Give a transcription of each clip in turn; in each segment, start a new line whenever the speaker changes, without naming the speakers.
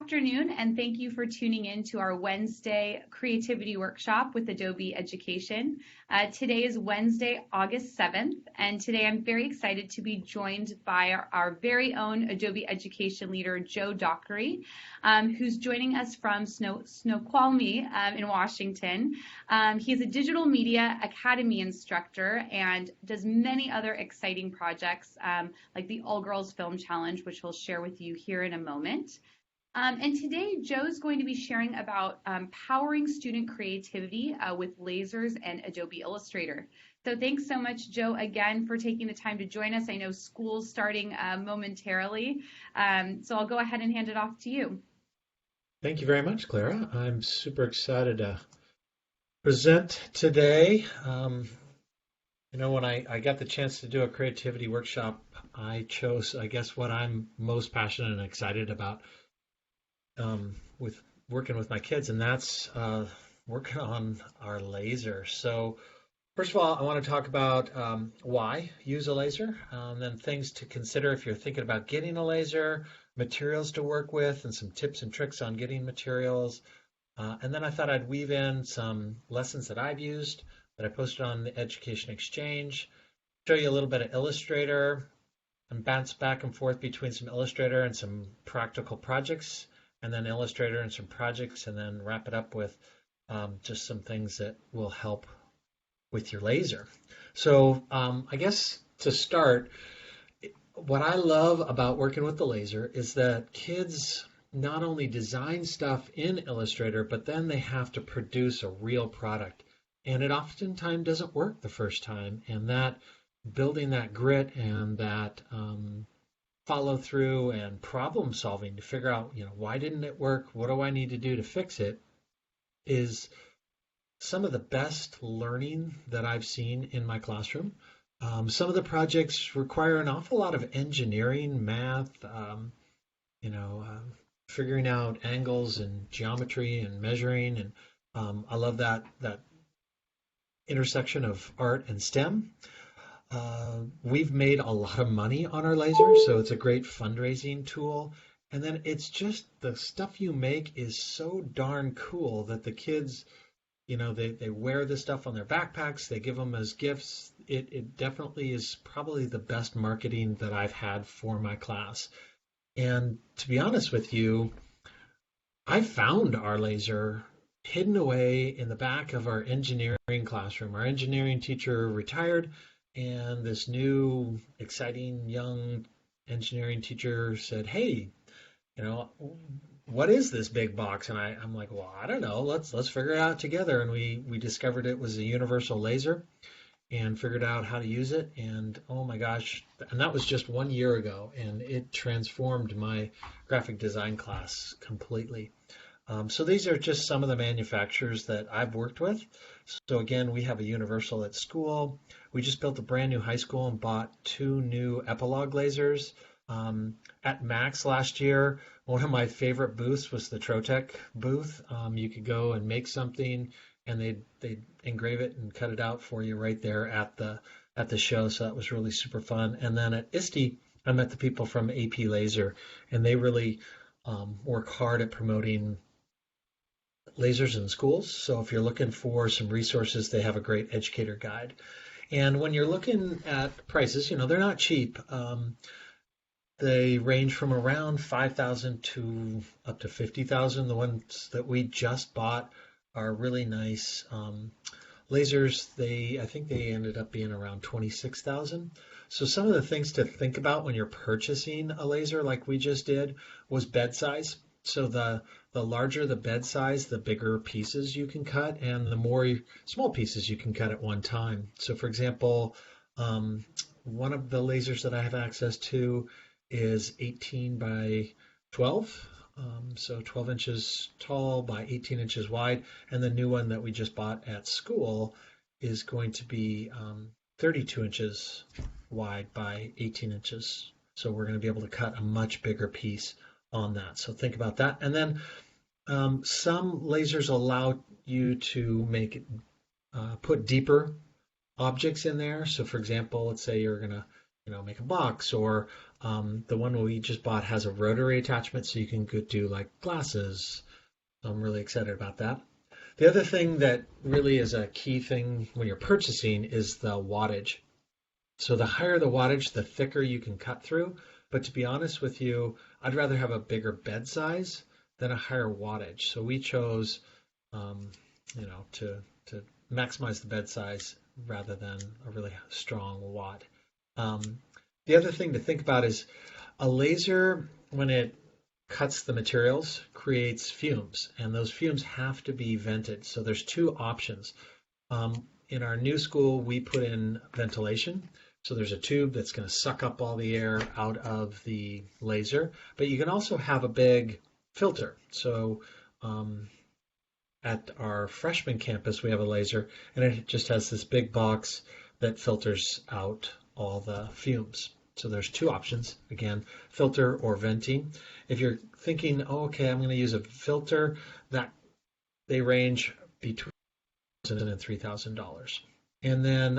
Afternoon, and thank you for tuning in to our Wednesday creativity workshop with Adobe Education. Today is Wednesday, August 7th, and today I'm very excited to be joined by our very own Adobe Education leader, Joe Dockery, who's joining us from Snoqualmie in Washington. He is a digital media academy instructor and does many other exciting projects like the All Girls Film Challenge, which he'll share with you here in a moment. And today, Joe's going to be sharing about powering student creativity with lasers and Adobe Illustrator. So thanks so much, Joe, again, for taking the time to join us. I know school's starting momentarily, so I'll go ahead and hand it off to you.
Thank you very much, Clara. I'm super excited to present today. When I got the chance to do a creativity workshop, I chose, I guess, what I'm most passionate and excited about with working with my kids, and that's working on our laser. So first of all, I want to talk about why use a laser, then things to consider if you're thinking about getting a laser, materials to work with, and some tips and tricks on getting materials. And then I thought I'd weave in some lessons that I've used that I posted on the Education Exchange, show you a little bit of Illustrator, and bounce back and forth between some Illustrator and some practical projects, and then Illustrator and some projects, and then wrap it up with just some things that will help with your laser. So I guess to start, what I love about working with the laser is that kids not only design stuff in Illustrator, but then they have to produce a real product. And it oftentimes doesn't work the first time. And that building that grit and that follow through and problem solving to figure out, why didn't it work? What do I need to do to fix it? Is some of the best learning that I've seen in my classroom. Some of the projects require an awful lot of engineering, math, figuring out angles and geometry and measuring. And I love that intersection of art and STEM. We've made a lot of money on our laser, so it's a great fundraising tool. And then it's just the stuff you make is so darn cool that the kids, they wear this stuff on their backpacks, they give them as gifts. It definitely is probably the best marketing that I've had for my class. And to be honest with you, I found our laser hidden away in the back of our engineering classroom. Our engineering teacher retired, and this new, exciting, young engineering teacher said, hey, what is this big box? And I'm like, well, I don't know. Let's figure it out together. And we discovered it was a universal laser and figured out how to use it. And oh my gosh, and that was just 1 year ago, and it transformed my graphic design class completely. So these are just some of the manufacturers that I've worked with. So again, we have a universal at school. We just built a brand new high school and bought 2 new Epilogue lasers. At Max last year, one of my favorite booths was the Trotec booth. You could go and make something, and they'd engrave it and cut it out for you right there at the show. So that was really super fun. And then at ISTE, I met the people from AP Laser, and they really work hard at promoting lasers in schools. So if you're looking for some resources, they have a great educator guide. And when you're looking at prices, they're not cheap. They range from around $5,000 to up to $50,000. The ones that we just bought are really nice lasers. I think they ended up being around $26,000. So some of the things to think about when you're purchasing a laser like we just did was bed size. So the larger the bed size, the bigger pieces you can cut, and the more small pieces you can cut at one time. So for example, one of the lasers that I have access to is 18 by 12, so 12 inches tall by 18 inches wide. And the new one that we just bought at school is going to be 32 inches wide by 18 inches. So we're going to be able to cut a much bigger piece on that. So think about that. And then some lasers allow you to put deeper objects in there. So for example, let's say you're going to make a box or The one we just bought has a rotary attachment, so you can do like glasses. So I'm really excited about that. The other thing that really is a key thing when you're purchasing is the wattage. So the higher the wattage, the thicker you can cut through. But to be honest with you, I'd rather have a bigger bed size than a higher wattage. So we chose, um, to maximize the bed size rather than a really strong watt. Um, the other thing to think about is a laser, when it cuts the materials, creates fumes, and those fumes have to be vented. So there's two options. In our new school, we put in ventilation. So there's a tube that's going to suck up all the air out of the laser, but you can also have a big filter. So at our freshman campus, we have a laser, and it just has this big box that filters out all the fumes. So there's two options, again, filter or venting. If you're thinking, oh, okay, I'm going to use a filter, that they range between $1,000 and $3,000. And then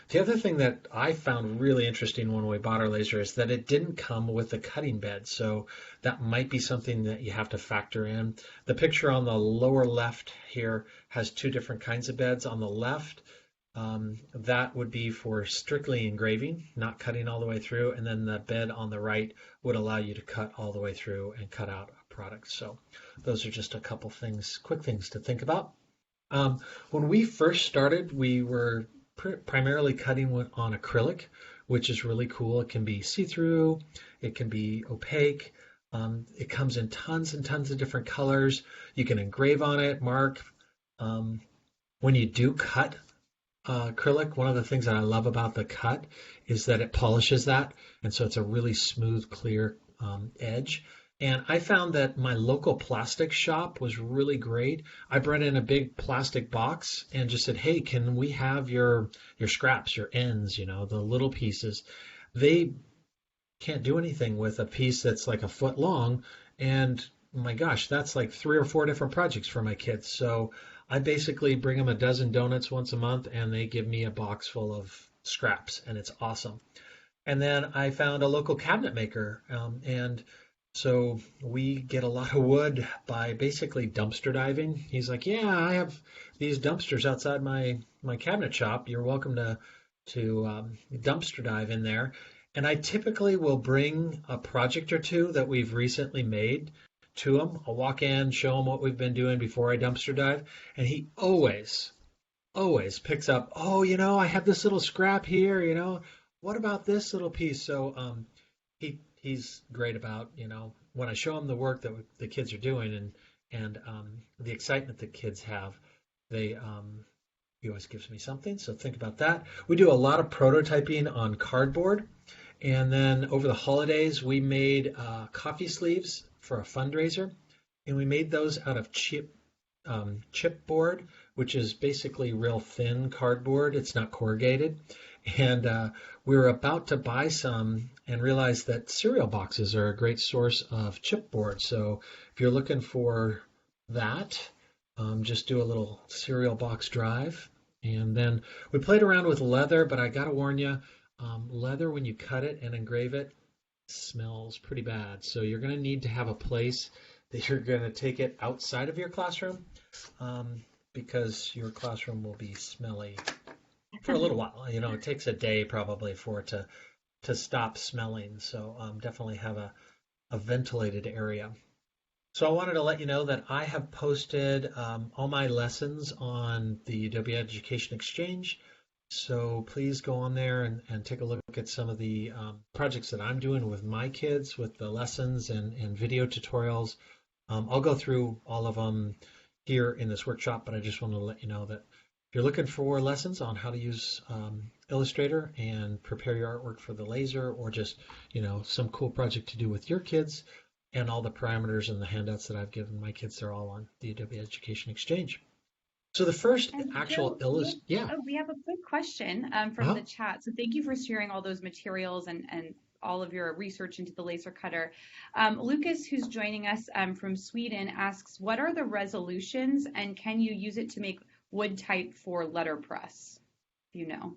the other thing that I found really interesting when we bought our laser is that it didn't come with a cutting bed. So that might be something that you have to factor in. The picture on the lower left here has two different kinds of beds. On the left, that would be for strictly engraving, not cutting all the way through. And then the bed on the right would allow you to cut all the way through and cut out a product. So those are just a couple things, quick things to think about. When we first started, we were primarily cutting on acrylic, which is really cool. It can be see-through, it can be opaque. It comes in tons and tons of different colors. You can engrave on it, mark. When you do cut acrylic, one of the things that I love about the cut is that it polishes that, and so it's a really smooth, clear edge. And I found that my local plastic shop was really great. I brought in a big plastic box and just said, hey, can we have your scraps, your ends, the little pieces? They can't do anything with a piece that's like a foot long. And my gosh, that's like 3 or 4 different projects for my kids. So I basically bring them a dozen donuts once a month and they give me a box full of scraps, and it's awesome. And then I found a local cabinet maker, and so we get a lot of wood by basically dumpster diving. He's like, yeah, I have these dumpsters outside my cabinet shop. You're welcome to dumpster dive in there. And I typically will bring a project or two that we've recently made to him. I'll walk in, show him what we've been doing before I dumpster dive, and he always picks up, oh, I have this little scrap here, what about this little piece? So he's great about, when I show him the work that the kids are doing and the excitement that kids have, he always gives me something. So think about that. We do a lot of prototyping on cardboard. And then over the holidays, we made coffee sleeves for a fundraiser. And we made those out of chipboard, which is basically real thin cardboard. It's not corrugated. And we were about to buy some and realized that cereal boxes are a great source of chipboard. So if you're looking for that, just do a little cereal box drive. And then we played around with leather, but I got to warn you, leather, when you cut it and engrave it, smells pretty bad. So you're going to need to have a place that you're going to take it outside of your classroom, because your classroom will be smelly for a little while. It takes a day probably for it to stop smelling. So definitely have a ventilated area. So I wanted to let you know that I have posted all my lessons on the Adobe Education Exchange. So please go on there and take a look at some of the projects that I'm doing with my kids with the lessons and video tutorials. I'll go through all of them here in this workshop, but I just want to let you know that if you're looking for lessons on how to use Illustrator and prepare your artwork for the laser, or just, some cool project to do with your kids, and all the parameters and the handouts that I've given my kids, they're all on the Adobe Education Exchange. So the first actual
yeah. Oh, we have a quick question from the chat. So thank you for sharing all those materials and all of your research into the laser cutter. Lucas, who's joining us from Sweden, asks, what are the resolutions and can you use it to make wood type for letterpress? Do you know?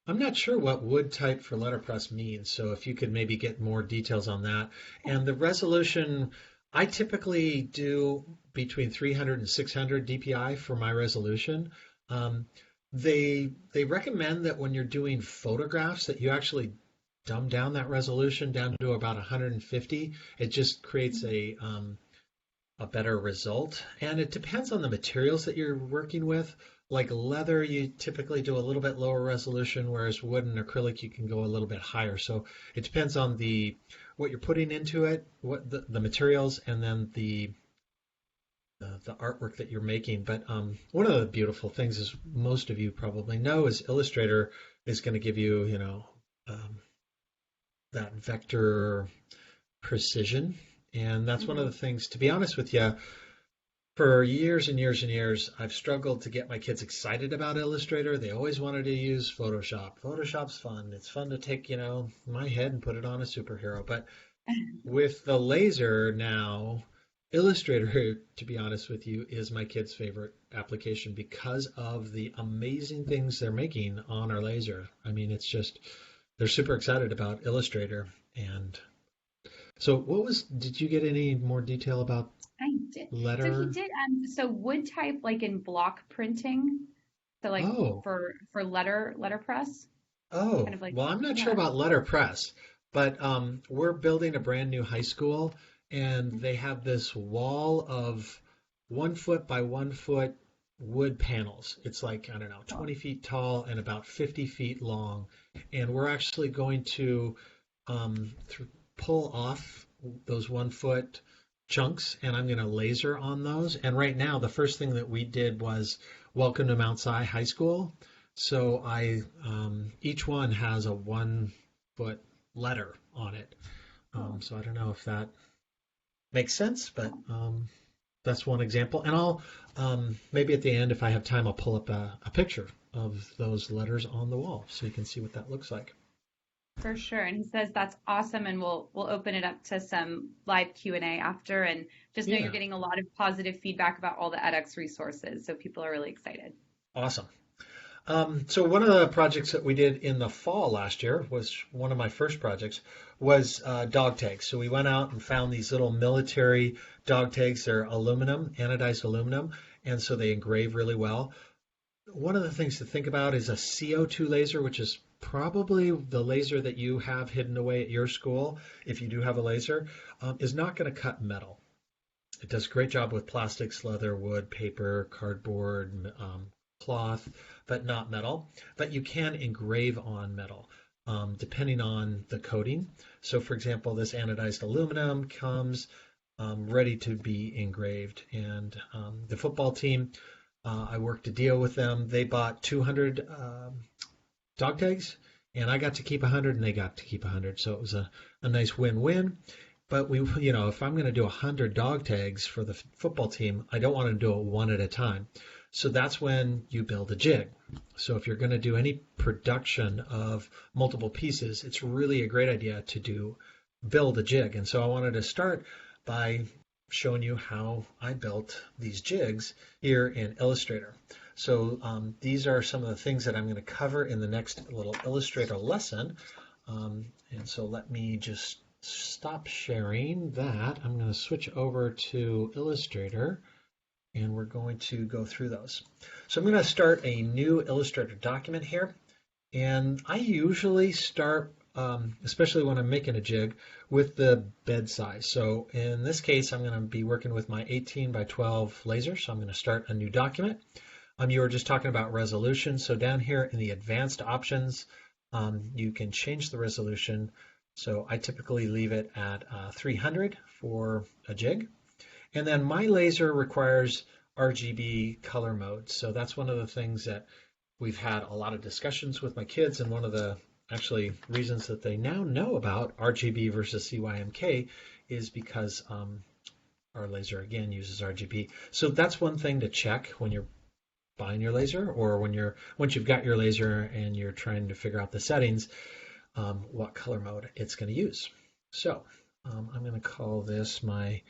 I'm not sure what wood type for letterpress means, so if you could maybe get more details on that. And the resolution, I typically do between 300 and 600 dpi for my resolution. Um, they recommend that when you're doing photographs that you actually dumb down that resolution down to about 150. It just creates a better result. And it depends on the materials that you're working with. Like leather, you typically do a little bit lower resolution, whereas wood and acrylic, you can go a little bit higher. So it depends on the what you're putting into it, what the materials, and then the artwork that you're making. But one of the beautiful things, is most of you probably know, is Illustrator is going to give you, that vector precision. And that's one of the things, to be honest with you, for years and years and years, I've struggled to get my kids excited about Illustrator. They always wanted to use Photoshop. Photoshop's fun. It's fun to take, my head and put it on a superhero. But with the laser now, Illustrator, to be honest with you, is my kids' favorite application because of the amazing things they're making on our laser. I mean, it's just, they're super excited about Illustrator. And so did you get any more detail about
I did. So he
letter?
did. So wood type, like in block printing, so like
Oh,
for letterpress, kind
oh,
of like
well, I'm not sure
yeah.
about letterpress, but we're building a brand new high school, and they have this wall of 1 foot by 1 foot wood panels. It's like, I don't know, 20 feet tall and about 50 feet long. And we're actually going to pull off those 1 foot chunks, and I'm going to laser on those. And right now, the first thing that we did was welcome to Mount Si High School. So each one has a 1 foot letter on it.
Cool.
So I don't know if that makes sense, but that's one example. And I'll maybe at the end, if I have time, I'll pull up a picture of those letters on the wall so you can see what that looks like.
For sure. And he says that's awesome, and we'll open it up to some live Q&A after, and just know you're
Yeah,
getting a lot of positive feedback about all the edX resources, so people are really excited.
awesome. So one of the projects that we did in the fall last year, was one of my first projects, was dog tags. So we went out and found these little military dog tags. They're aluminum, anodized aluminum, and so they engrave really well. One of the things to think about is a CO2 laser, which is probably the laser that you have hidden away at your school, if you do have a laser, is not going to cut metal. It does a great job with plastics, leather, wood, paper, cardboard, cloth, but not metal. But you can engrave on metal, depending on the coating. So, for example, this anodized aluminum comes ready to be engraved. And the football team, I worked a deal with them. They bought 200 dog tags, and I got to keep 100, and they got to keep 100. So it was a nice win-win. But if I'm going to do 100 dog tags for the football team, I don't want to do it one at a time. So that's when you build a jig. So if you're going to do any production of multiple pieces, it's really a great idea to build a jig. And so I wanted to start by showing you how I built these jigs here in Illustrator. So these are some of the things that I'm going to cover in the next little Illustrator lesson. And so let me just stop sharing that. I'm going to switch over to Illustrator, and we're going to go through those. So I'm going to start a new Illustrator document here. And I usually start, especially when I'm making a jig, with the bed size. So in this case, I'm going to be working with my 18 by 12 laser. So I'm going to start a new document. You were just talking about resolution. So down here in the advanced options, you can change the resolution. So I typically leave it at 300 for a jig. And then my laser requires RGB color mode. So that's one of the things that we've had a lot of discussions with my kids, and one of the actually reasons that they now know about RGB versus CYMK is because our laser again uses RGB. So that's one thing to check when you're buying your laser, or once you've got your laser and you're trying to figure out the settings, what color mode it's going to use. So I'm going to call this my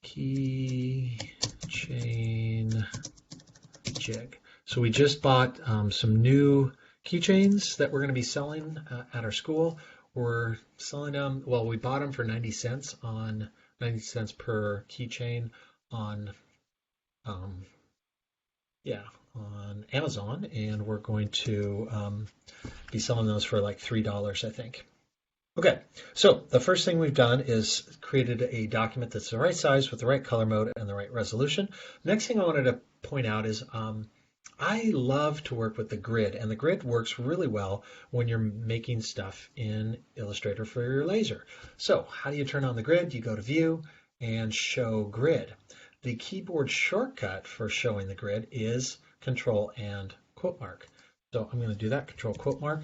key chain jig. So we just bought some new keychains that we're going to be selling at our school. We're selling them, well, we bought them for 90 cents per keychain on, um, yeah, on Amazon, and we're going to be selling those for like $3, I think. Okay, so the first thing we've done is created a document that's the right size with the right color mode and the right resolution. Next thing I wanted to point out is I love to work with the grid, and the grid works really well when you're making stuff in Illustrator for your laser. So how do you turn on the grid? You go to View and Show Grid. The keyboard shortcut for showing the grid is Control and quote mark. So I'm going to do that, Control quote mark.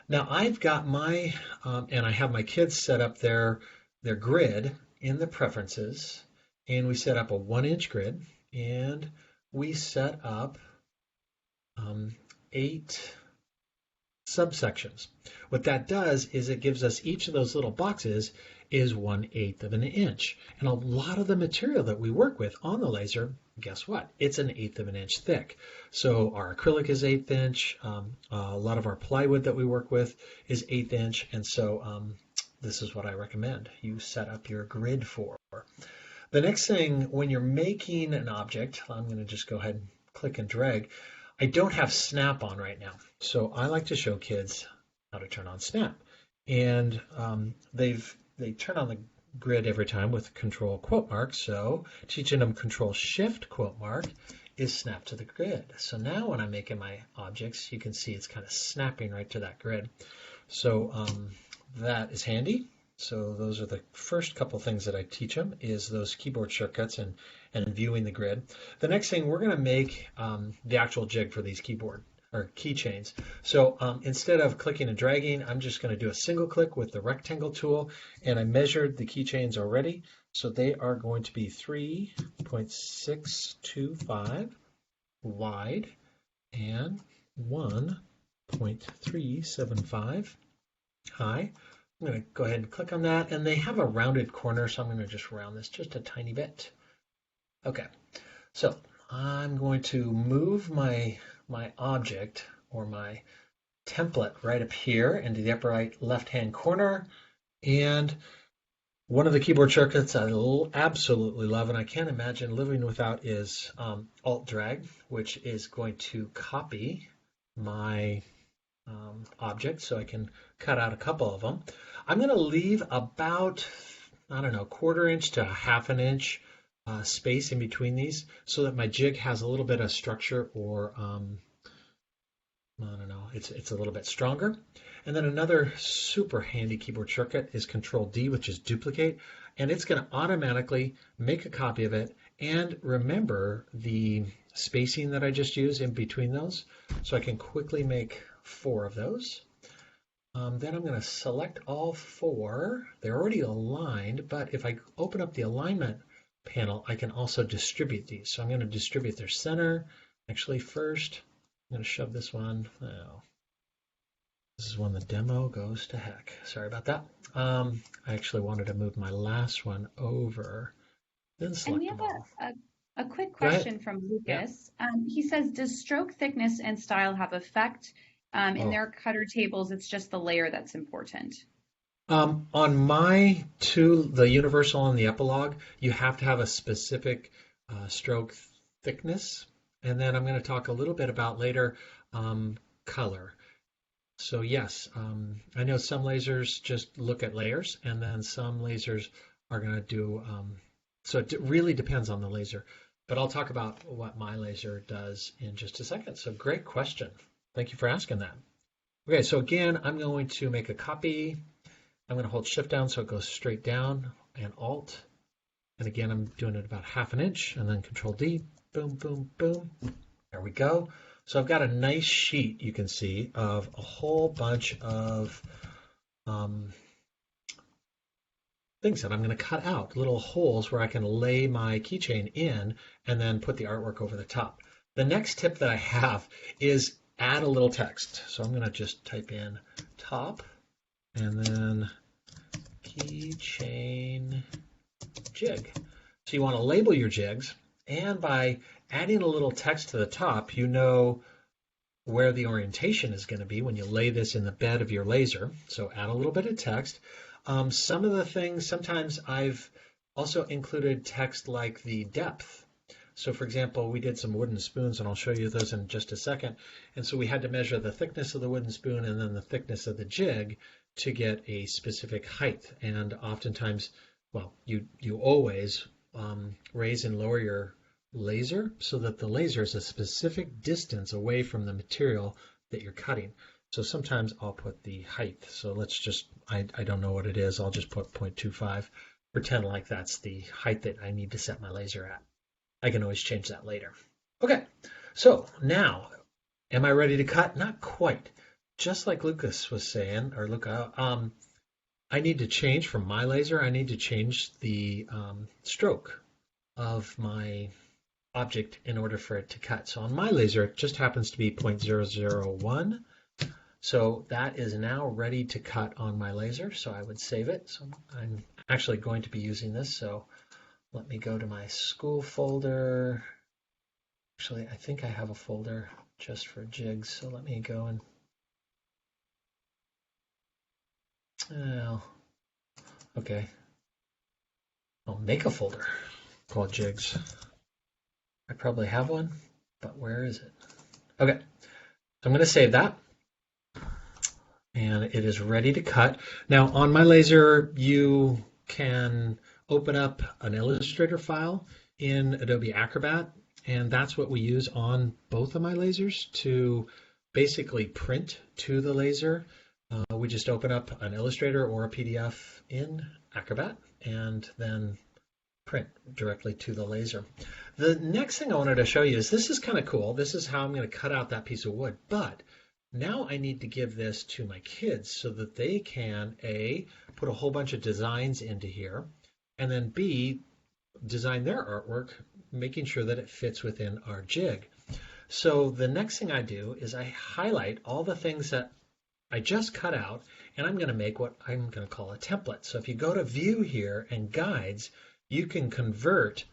Now I've got my, and I have my kids set up their grid in the preferences, and we set up a 1-inch grid, and we set up 8 subsections. What that does is it gives us each of those little boxes is 1/8 of an inch. And a lot of the material that we work with on the laser, guess what? It's 1/8 of an inch thick. So our acrylic is 1/8 inch. A lot of our plywood that we work with is 1/8 inch. And so this is what I recommend you set up your grid for. The next thing, when you're making an object, I'm going to just go ahead and click and drag. I don't have Snap on right now, so I like to show kids how to turn on Snap. And they turn on the grid every time with Control quote mark, so teaching them Control Shift quote mark is snap to the grid. So now when I'm making my objects, you can see it's kind of snapping right to that grid. So that is handy. So those are the first couple things that I teach them, is those keyboard shortcuts and viewing the grid. The next thing, we're going to make the actual jig for these keyboard or keychains. So instead of clicking and dragging, I'm just going to do a single click with the rectangle tool, and I measured the keychains already. So they are going to be 3.625 wide and 1.375 high. I'm going to go ahead and click on that, and they have a rounded corner, so I'm going to just round this just a tiny bit. Okay, so I'm going to move my object or my template right up here into the upper right left-hand corner, and one of the keyboard shortcuts I absolutely love, and I can't imagine living without, is Alt-Drag, which is going to copy my object, so I can cut out a couple of them. I'm going to leave about, I don't know, 1/4 inch to 1/2 inch space in between these, so that my jig has a little bit of structure, or I don't know, it's a little bit stronger. And then another super handy keyboard shortcut is Control D, which is duplicate, and it's going to automatically make a copy of it and remember the spacing that I just used in between those, so I can quickly make 4 of those. Then I'm going to select all 4. They're already aligned, but if I open up the alignment panel, I can also distribute these. So I'm going to distribute their center. Actually, first, I'm going to shove this one. Oh, this is when the demo goes to heck. Sorry about that. I actually wanted to move my last one over, then select them all.
And we have a quick question from Lucas. Yeah. He says, does stroke thickness and style have effect? In their cutter tables, it's just the layer that's important.
On my two, the universal and the epilogue, you have to have a specific stroke thickness. And then I'm going to talk a little bit about later color. So yes, I know some lasers just look at layers, and then some lasers are going to do, so it really depends on the laser. But I'll talk about what my laser does in just a second. So great question. Thank you for asking that. Okay, so again, I'm going to make a copy. I'm going to hold Shift down so it goes straight down, and Alt. And again, I'm doing it about 1/2 inch, and then Control D. Boom, boom, boom. There we go. So I've got a nice sheet, you can see, of a whole bunch of things that I'm going to cut out, little holes where I can lay my keychain in and then put the artwork over the top. The next tip that I have is add a little text. So I'm going to just type in top and then keychain jig. So you want to label your jigs, and by adding a little text to the top, you know where the orientation is going to be when you lay this in the bed of your laser. So add a little bit of text. Some of the things, sometimes I've also included text like the depth. So for example, we did some wooden spoons, and I'll show you those in just a second. And so we had to measure the thickness of the wooden spoon and then the thickness of the jig to get a specific height. And oftentimes, well, you always raise and lower your laser so that the laser is a specific distance away from the material that you're cutting. So sometimes I'll put the height. So let's just, I don't know what it is. I'll just put 0.25. Pretend like that's the height that I need to set my laser at. I can always change that later. Okay, so now, am I ready to cut? Not quite. Just like Lucas was saying, or Luca, I need to change from my laser, I need to change the stroke of my object in order for it to cut. So on my laser, it just happens to be 0.001. So that is now ready to cut on my laser. So I would save it. So I'm actually going to be using this. So let me go to my school folder. Actually, I think I have a folder just for jigs. So let me go and, well, okay. I'll make a folder called jigs. I probably have one, but where is it? Okay, so I'm going to save that. And it is ready to cut. Now on my laser, you can open up an Illustrator file in Adobe Acrobat, and that's what we use on both of my lasers to basically print to the laser. We just open up an Illustrator or a PDF in Acrobat and then print directly to the laser. The next thing I wanted to show you is this is kind of cool. This is how I'm going to cut out that piece of wood, but now I need to give this to my kids so that they can A, put a whole bunch of designs into here, and then B, design their artwork, making sure that it fits within our jig. So the next thing I do is I highlight all the things that I just cut out, and I'm going to make what I'm going to call a template. So if you go to View here and Guides, you can convert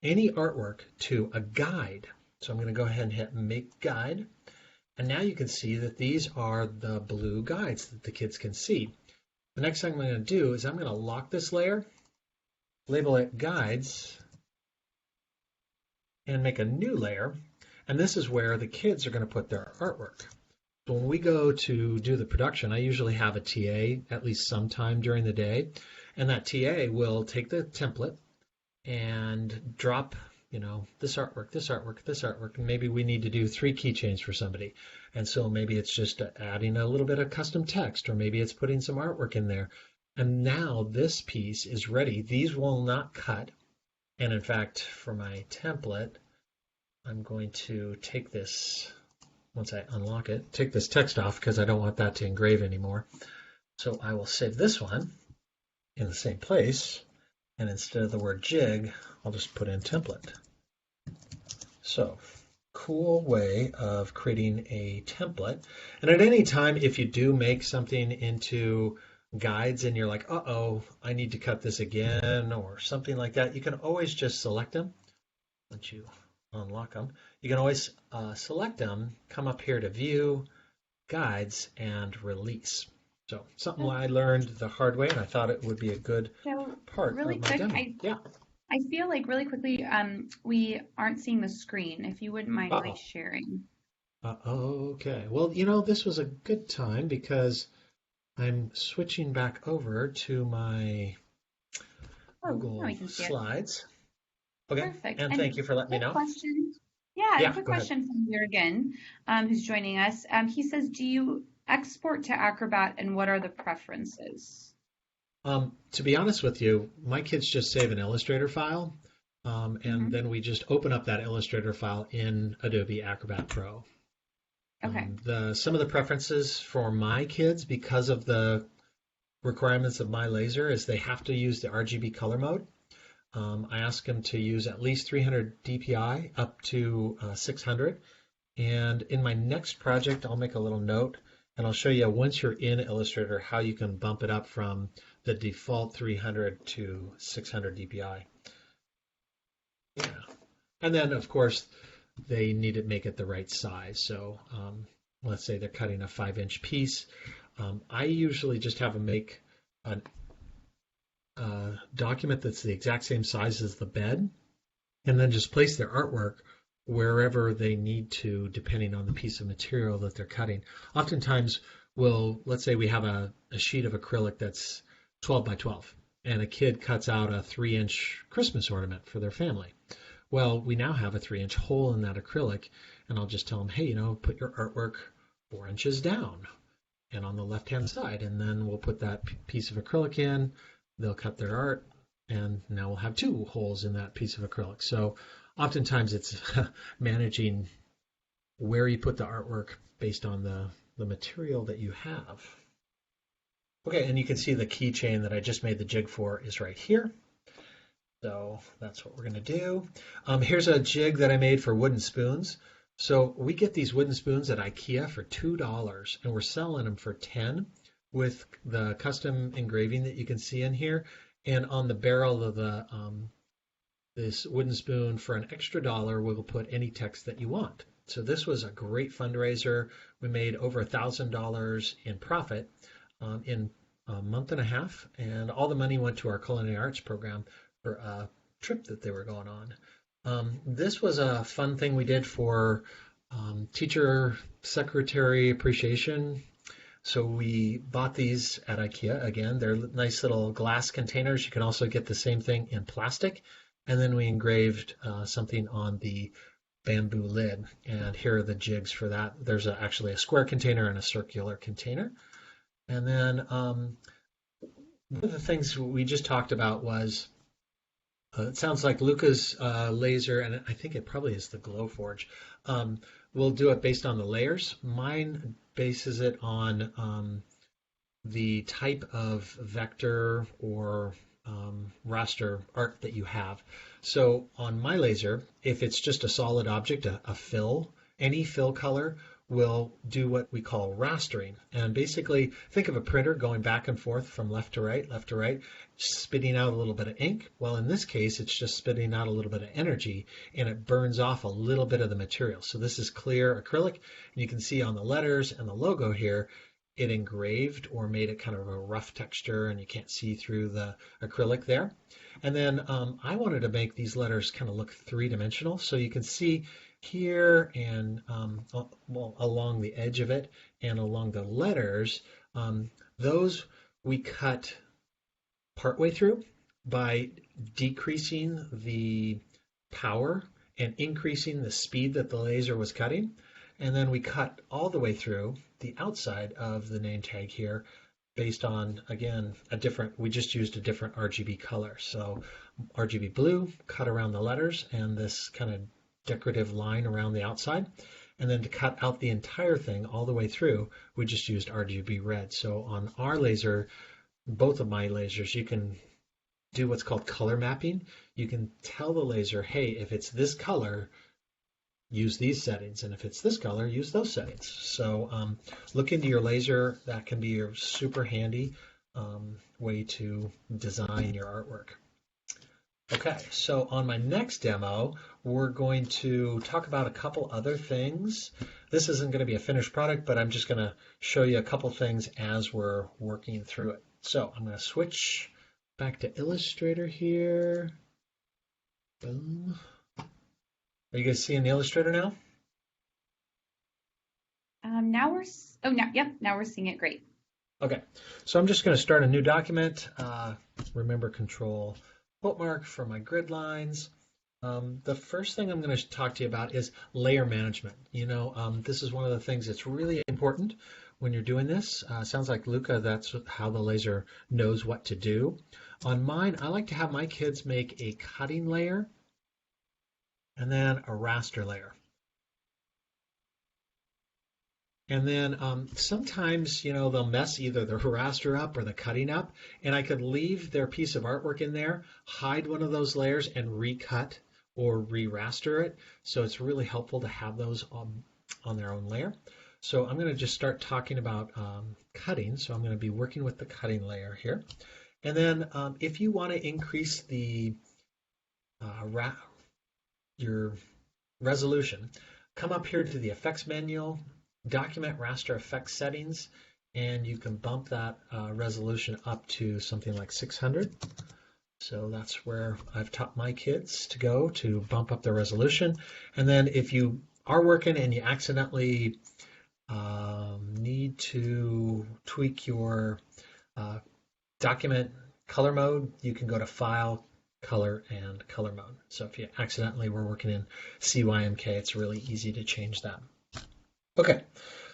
any artwork to a guide. So I'm going to go ahead and hit Make Guide. And now you can see that these are the blue guides that the kids can see. The next thing I'm going to do is I'm going to lock this layer, label it Guides, and make a new layer. And this is where the kids are going to put their artwork. So when we go to do the production, I usually have a TA at least sometime during the day. And that TA will take the template and drop, you know, this artwork, this artwork, this artwork, and maybe we need to do 3 keychains for somebody. And so maybe it's just adding a little bit of custom text, or maybe it's putting some artwork in there. And now this piece is ready. These will not cut. And in fact, for my template, I'm going to take this, once I unlock it, take this text off because I don't want that to engrave anymore. So I will save this one in the same place. And instead of the word jig, I'll just put in template. So, cool way of creating a template. And at any time, if you do make something into guides and you're like, uh-oh, I need to cut this again or something like that, you can always just select them. Once you unlock them, you can always select them, come up here to View, Guides, and Release. So something I learned the hard way, and I thought it would be a good part
really
of my
quick,
demo.
I feel like really quickly, we aren't seeing the screen. If you wouldn't mind sharing.
Okay. Well, you know, this was a good time because I'm switching back over to my Google Slides. Okay.
Perfect.
And thank you for letting me know.
Question. Yeah, a quick question from Jürgen, who's joining us. He says, do you export to Acrobat, and what are the preferences?
To be honest with you, my kids just save an Illustrator file, and then we just open up that Illustrator file in Adobe Acrobat Pro.
Okay.
Some of the preferences for my kids, because of the requirements of my laser, is they have to use the RGB color mode. I ask them to use at least 300 DPI up to 600. And in my next project, I'll make a little note, and I'll show you once you're in Illustrator how you can bump it up from the default 300 to 600 DPI. Yeah. And then, of course, they need to make it the right size. So let's say they're cutting a 5-inch piece. I usually just have them make a document that's the exact same size as the bed, and then just place their artwork wherever they need to, depending on the piece of material that they're cutting. Oftentimes, let's say we have a sheet of acrylic that's 12 by 12, and a kid cuts out a 3-inch Christmas ornament for their family. Well, we now have a 3-inch hole in that acrylic, and I'll just tell them, hey, put your artwork 4 inches down and on the left-hand side, and then we'll put that piece of acrylic in. They'll cut their art, and now we'll have 2 holes in that piece of acrylic. So oftentimes it's managing where you put the artwork based on the material that you have. Okay, and you can see the keychain that I just made the jig for is right here. So that's what we're going to do. Here's a jig that I made for wooden spoons. So we get these wooden spoons at IKEA for $2, and we're selling them for $10 with the custom engraving that you can see in here. And on the barrel of this wooden spoon, for an extra $1, we'll put any text that you want. So this was a great fundraiser. We made over $1,000 in profit in a month and a half, and all the money went to our culinary arts program for a trip that they were going on. This was a fun thing we did for teacher secretary appreciation. So we bought these at IKEA. Again, they're nice little glass containers. You can also get the same thing in plastic. And then we engraved something on the bamboo lid. And here are the jigs for that. There's actually a square container and a circular container. And then one of the things we just talked about was, it sounds like Luca's laser, and I think it probably is the Glowforge. We'll do it based on the layers. Mine bases it on the type of vector or raster art that you have. So on my laser, if it's just a solid object, a fill, any fill color will do what we call rastering. And basically, think of a printer going back and forth from left to right, spitting out a little bit of ink. Well, in this case, it's just spitting out a little bit of energy, and it burns off a little bit of the material. So this is clear acrylic, and you can see on the letters and the logo here, it engraved or made it kind of a rough texture, and you can't see through the acrylic there. And then I wanted to make these letters kind of look three-dimensional, so you can see here and along the edge of it and along the letters, those we cut partway through by decreasing the power and increasing the speed that the laser was cutting. And then we cut all the way through the outside of the name tag here based on, again, we just used a different RGB color. So RGB blue, cut around the letters, and this kind of decorative line around the outside. And then to cut out the entire thing all the way through, we just used RGB red. So on our laser, both of my lasers, you can do what's called color mapping. You can tell the laser, hey, if it's this color, use these settings, and if it's this color, use those settings. So look into your laser. That can be a super handy way to design your artwork. Okay, so on my next demo, we're going to talk about a couple other things. This isn't going to be a finished product, but I'm just going to show you a couple things as we're working through it. So I'm going to switch back to Illustrator here. Boom. Are you guys seeing the Illustrator now?
Now we're seeing it. Great.
Okay, so I'm just going to start a new document. Remember, Control bookmark for my grid lines. The first thing I'm going to talk to you about is layer management. This is one of the things that's really important when you're doing this. Sounds like Luca, that's how the laser knows what to do. On mine, I like to have my kids make a cutting layer and then a raster layer. And then sometimes, they'll mess either the raster up or the cutting up, and I could leave their piece of artwork in there, hide one of those layers, and recut or re-raster it. So it's really helpful to have those on their own layer. So I'm going to just start talking about cutting. So I'm going to be working with the cutting layer here. And then if you want to increase the your resolution, come up here to the effects menu, document raster effect settings, and you can bump that resolution up to something like 600. So that's where I've taught my kids to go to bump up their resolution. And then if you are working and you accidentally need to tweak your document color mode, you can go to File, Color, and Color Mode. So if you accidentally were working in CYMK, it's really easy to change that. Okay,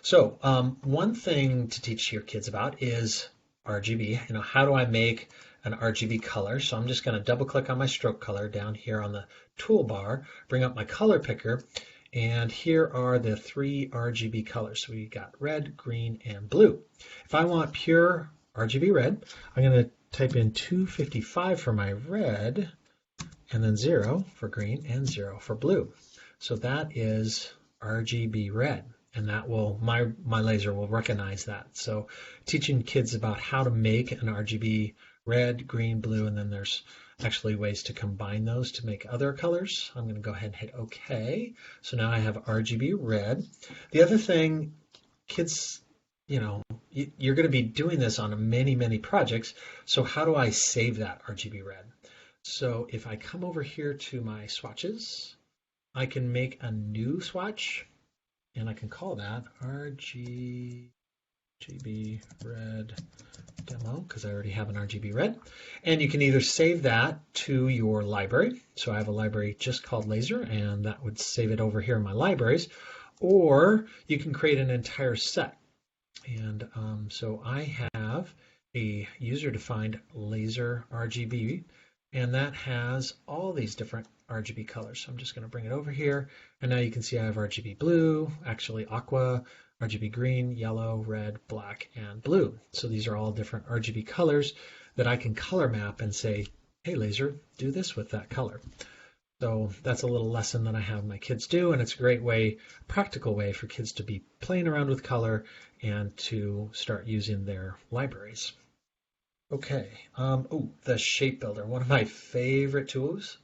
so one thing to teach your kids about is RGB. How do I make an RGB color? So I'm just going to double click on my stroke color down here on the toolbar, bring up my color picker, and here are the 3 RGB colors. So we got red, green, and blue. If I want pure RGB red, I'm going to type in 255 for my red, and then 0 for green and 0 for blue. So that is RGB red, and that will my laser will recognize that. So teaching kids about how to make an RGB red, green, blue, and then there's actually ways to combine those to make other colors. I'm going to go ahead and hit OK. So now I have RGB red. The other thing, kids, you're going to be doing this on many, many projects. So how do I save that RGB red? So if I come over here to my swatches, I can make a new swatch, and I can call that RGB red demo because I already have an RGB red. And you can either save that to your library. So I have a library just called Laser, and that would save it over here in my libraries. Or you can create an entire set. And so I have a user-defined laser RGB, and that has all these different RGB colors. So I'm just going to bring it over here, and now you can see I have RGB blue, actually aqua, RGB green, yellow, red, black, and blue. So these are all different RGB colors that I can color map and say, hey, laser, do this with that color. So that's a little lesson that I have my kids do, and it's a great way, practical way for kids to be playing around with color and to start using their libraries. Okay, the shape builder, one of my favorite tools.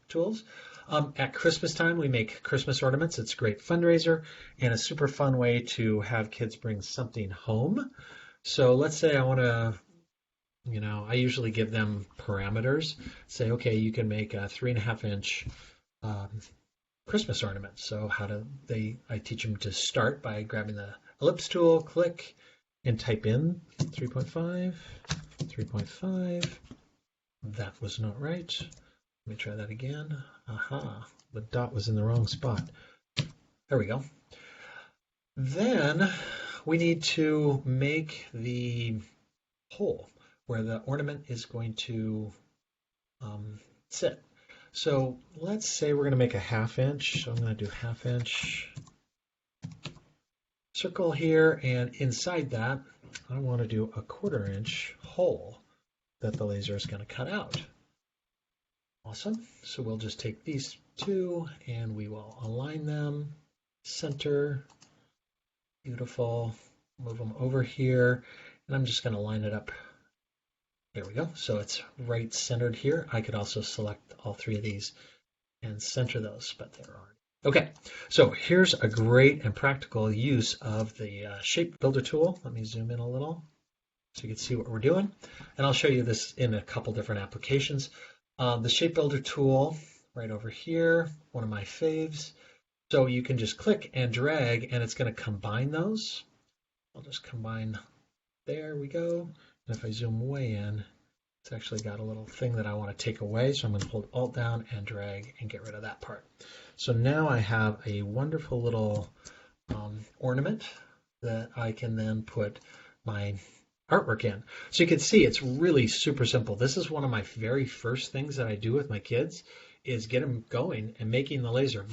At Christmas time, we make Christmas ornaments. It's a great fundraiser and a super fun way to have kids bring something home. So let's say I want to, I usually give them parameters. Say, okay, you can make a 3.5-inch Christmas ornament. So I teach them to start by grabbing the ellipse tool, click, and type in 3.5, 3.5. That was not right. Let me try that again. Aha, the dot was in the wrong spot. There we go. Then we need to make the hole where the ornament is going to sit. So let's say we're going to make a 1/2 inch. So I'm going to do 1/2 inch circle here, and inside that I want to do a 1/4 inch hole that the laser is going to cut out. Awesome. So we'll just take these two and we will align them, center, beautiful, move them over here, and I'm just going to line it up. There we go. So it's right centered here. I could also select all 3 of these and center those, but there aren't. Okay, so here's a great and practical use of the Shape Builder tool. Let me zoom in a little so you can see what we're doing. And I'll show you this in a couple different applications. The Shape Builder tool right over here, one of my faves. So you can just click and drag and it's going to combine those. I'll just combine, there we go. And if I zoom way in, it's actually got a little thing that I want to take away. So I'm going to hold Alt down and drag and get rid of that part. So now I have a wonderful little ornament that I can then put my artwork in. So you can see it's really super simple. This is one of my very first things that I do with my kids is get them going and making the laser.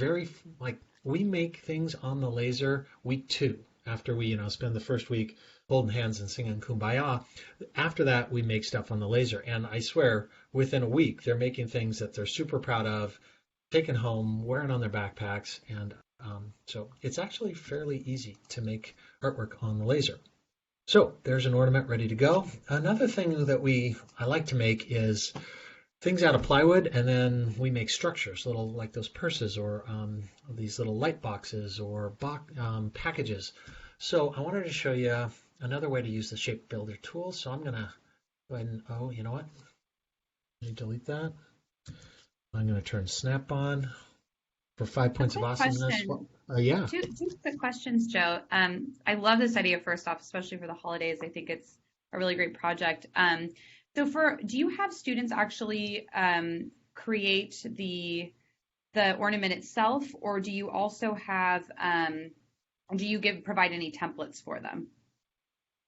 We make things on the laser week 2 after we spend the first week holding hands and singing Kumbaya. After that, we make stuff on the laser. And I swear, within a week, they're making things that they're super proud of, taking home, wearing on their backpacks. And so it's actually fairly easy to make artwork on the laser. So there's an ornament ready to go. Another thing that I like to make is things out of plywood, and then we make structures, little like those purses or these little light boxes or packages. So I wanted to show you another way to use the Shape Builder tool. So I'm gonna go ahead and, oh, you know what? Let me delete that. I'm gonna turn Snap on for 5 points of
quick
awesomeness.
question.
Yeah.
Two quick questions, Joe. I love this idea first off, especially for the holidays. I think it's a really great project. Do you have students actually create the ornament itself, or do you also have provide any templates for them?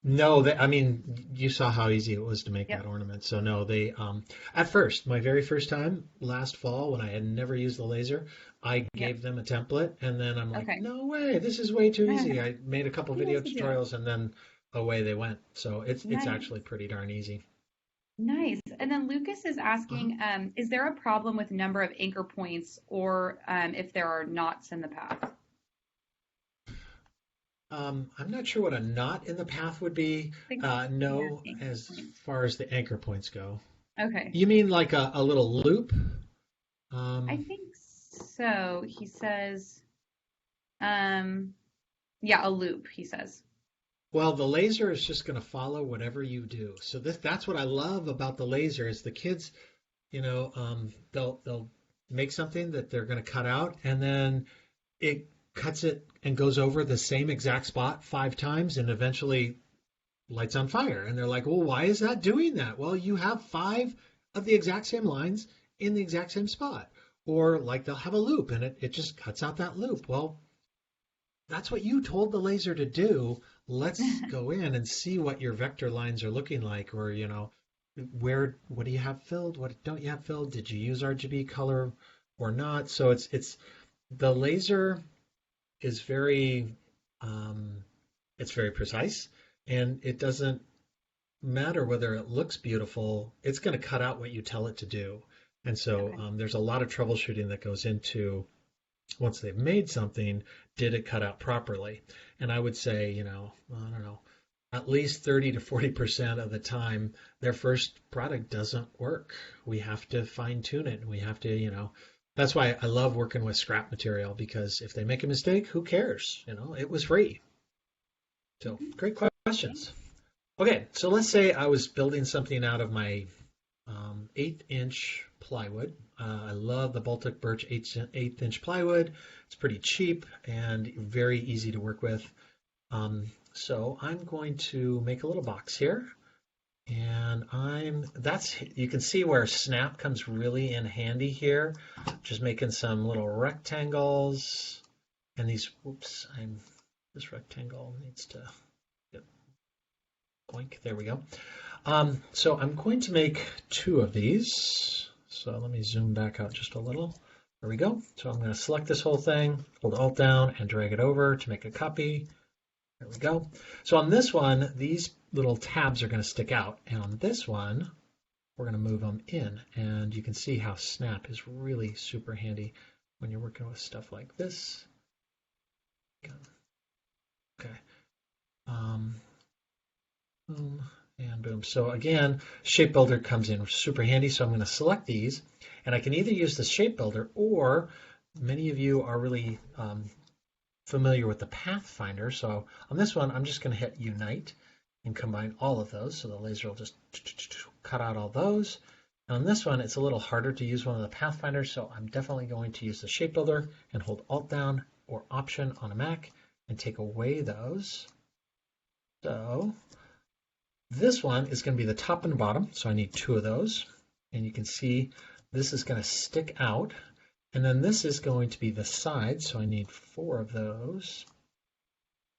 No, I mean, you saw how easy it was to make that
Yep.
ornament. So no, at first, my very first time last fall when I had never used the laser, I
Yep.
gave them a template and then I'm like,
Okay.
no way, this is way too easy. I made a couple
Kudos
video
to you.
tutorials and then away they went. So it's
Nice.
actually pretty darn easy.
Nice. And then Lucas is
Uh-huh.
asking, is there a problem with number of anchor points or if there are knots in the path?
I'm not sure what a knot in the path would be.
I think, yeah,
No,
anchor
as
points.
far as the anchor points go.
Okay.
You mean like a little loop?
I
Um,
think so. He says, um, yeah, a loop, he says.
Well, the laser is just going to follow whatever you do. So that's what I love about the laser is the kids, they'll make something that they're going to cut out, and then it cuts it and goes over the same exact spot 5 times, and eventually lights on fire. And they're like, "Well, why is that doing that?" Well, you have five of the exact same lines in the exact same spot. Or like they'll have a loop, and it just cuts out that loop. Well, that's what you told the laser to do. Let's go in and see what your vector lines are looking like, or what do you have filled? What don't you have filled? Did you use RGB color or not? So it's the laser is um, it's very precise, and it doesn't matter whether it looks beautiful. It's going to cut out what you tell it to do. And so
Okay.
there's a lot of troubleshooting that goes into once they've made something, did it cut out properly? And I would say, I don't know, at least 30 to 40% of the time, their first product doesn't work. We have to fine tune it. We have to, that's why I love working with scrap material because if they make a mistake, who cares? It was free. So great
Okay.
questions. Okay, so let's say I was building something out of my 8-inch plywood. I love the Baltic Birch 8-inch plywood. It's pretty cheap and very easy to work with. So I'm going to make a little box here. And you can see where snap comes really in handy here. Just making some little rectangles. And this rectangle needs to get boink. There we go. So I'm going to make two of these. So let me zoom back out just a little. There we go. So I'm going to select this whole thing, hold Alt down, and drag it over to make a copy. There we go. So on this one, these little tabs are going to stick out. And on this one, we're going to move them in. And you can see how Snap is really super handy when you're working with stuff like this. Okay. Boom. And boom. So again, Shape Builder comes in super handy. So I'm going to select these, and I can either use the Shape Builder, or many of you are really familiar with the Pathfinder. So on this one, I'm just going to hit Unite and combine all of those. So the laser will just cut out all those. And on this one, it's a little harder to use one of the Pathfinders, so I'm definitely going to use the Shape Builder and hold Alt down or Option on a Mac and take away those. So this one is going to be the top and bottom, so I need two of those. And you can see this is going to stick out. And then this is going to be the side, so I need four of those.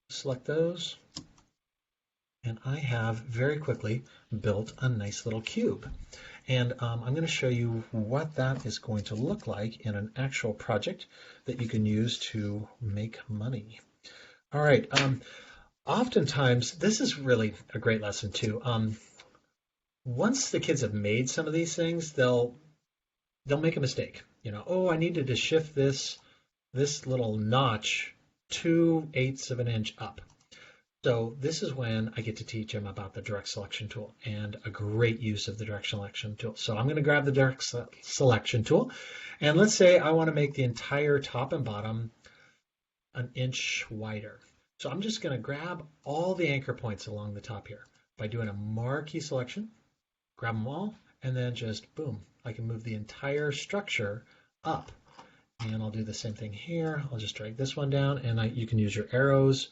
Select those. And I have very quickly built a nice little cube. And I'm going to show you what that is going to look like in an actual project that you can use to make money. All right. Oftentimes, this is really a great lesson too. Once the kids have made some of these things, they'll make a mistake. Oh, I needed to shift this little notch 2/8 of an inch up. So this is when I get to teach them about the direct selection tool and a great use of the direct selection tool. So I'm going to grab the direct selection tool, and let's say I want to make the entire top and bottom an inch wider. So I'm just going to grab all the anchor points along the top here by doing a marquee selection, grab them all, and then just boom, I can move the entire structure up. And I'll do the same thing here. I'll just drag this one down, and you can use your arrows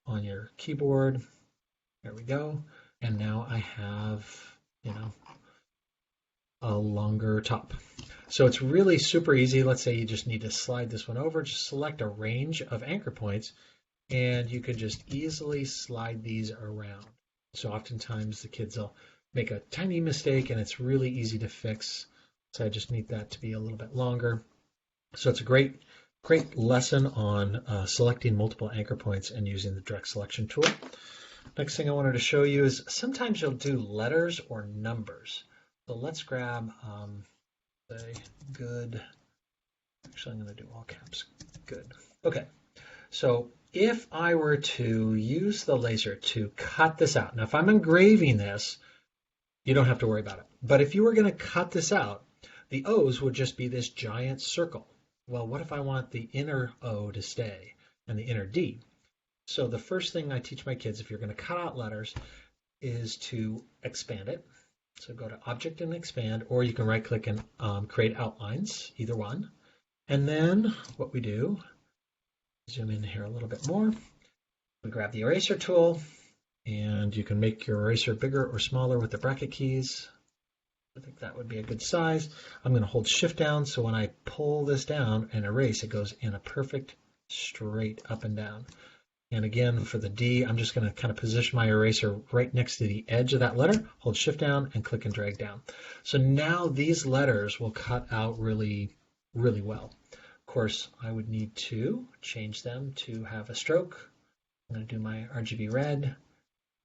on your keyboard. There we go. And now I have, a longer top. So it's really super easy. Let's say you just need to slide this one over. Just select a range of anchor points, and you can just easily slide these around. So oftentimes the kids will make a tiny mistake, and it's really easy to fix. So I just need that to be a little bit longer. So it's a great lesson on selecting multiple anchor points and using the direct selection tool. Next thing I wanted to show you is sometimes you'll do letters or numbers. So let's grab, say, good. Actually, I'm going to do all caps. Good. Okay. So if I were to use the laser to cut this out, now if I'm engraving this, you don't have to worry about it. But if you were going to cut this out, the O's would just be this giant circle. Well, what if I want the inner O to stay and the inner D? So the first thing I teach my kids, if you're going to cut out letters, is to expand it. So go to Object and Expand, or you can right-click and create outlines, either one. And then what we do, zoom in here a little bit more. We grab the eraser tool, and you can make your eraser bigger or smaller with the bracket keys. I think that would be a good size. I'm going to hold Shift down, so when I pull this down and erase, it goes in a perfect straight up and down. And again, for the D, I'm just going to kind of position my eraser right next to the edge of that letter, hold Shift down, and click and drag down. So now these letters will cut out really, really well. Of course, I would need to change them to have a stroke. I'm going to do my RGB red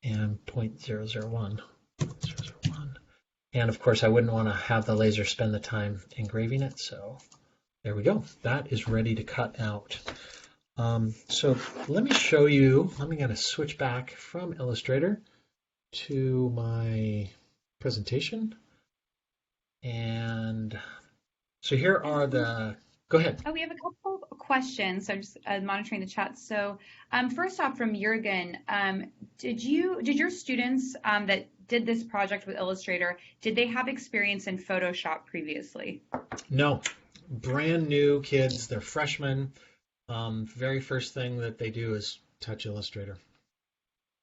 and 0.001. And of course, I wouldn't want to have the laser spend the time engraving it. So there we go. That is ready to cut out. So let me show you. I'm going to switch back from Illustrator to my presentation. And so here are the, go ahead.
Oh, we have a couple of questions. So I'm just monitoring the chat. So first off, from Jürgen, did your students that did this project with Illustrator, did they have experience in Photoshop previously?
No, brand new kids. They're freshmen. Very first thing that they do is touch Illustrator.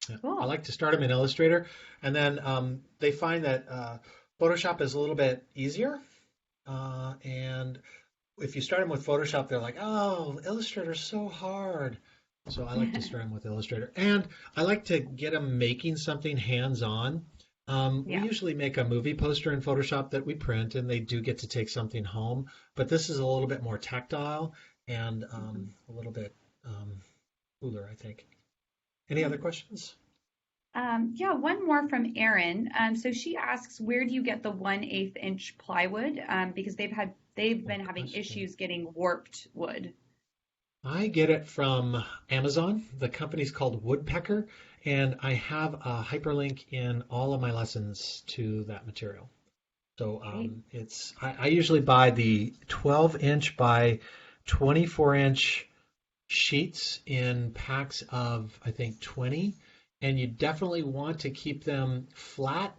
Yeah.
Cool.
I like to start them in Illustrator, and then they find that Photoshop is a little bit easier. And if you start them with Photoshop, they're like, oh, Illustrator's so hard. So I like to start them with Illustrator. And I like to get them making something hands-on. We usually make a movie poster in Photoshop that we print, and they do get to take something home. But this is a little bit more tactile and a little bit cooler, I think. Any other questions?
Yeah, one more from Erin. So she asks, where do you get the 1/8 inch plywood? Because they've been having issues getting warped wood.
I get it from Amazon. The company's called Woodpecker, and I have a hyperlink in all of my lessons to that material. So I usually buy the 12-inch by 24-inch sheets in packs of, I think, 20, and you definitely want to keep them flat.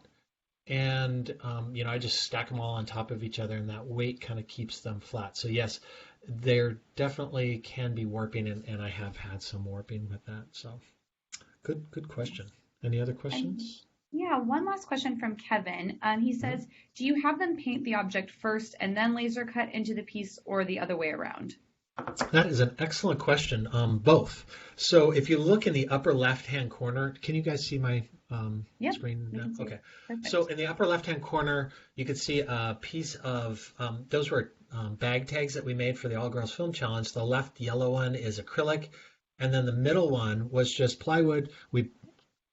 And I just stack them all on top of each other, and that weight kind of keeps them flat. So yes, there definitely can be warping, and I have had some warping with that. So good question. Any other questions?
Yeah, one last question from Kevin. He says, do you have them paint the object first and then laser cut into the piece, or the other way around?
That is an excellent question. Both. So if you look in the upper left-hand corner, can you guys see my screen now? Okay. Perfect. So in the upper left-hand corner, you can see a piece of, those were bag tags that we made for the All Girls Film Challenge. The left yellow one is acrylic, and then the middle one was just plywood. We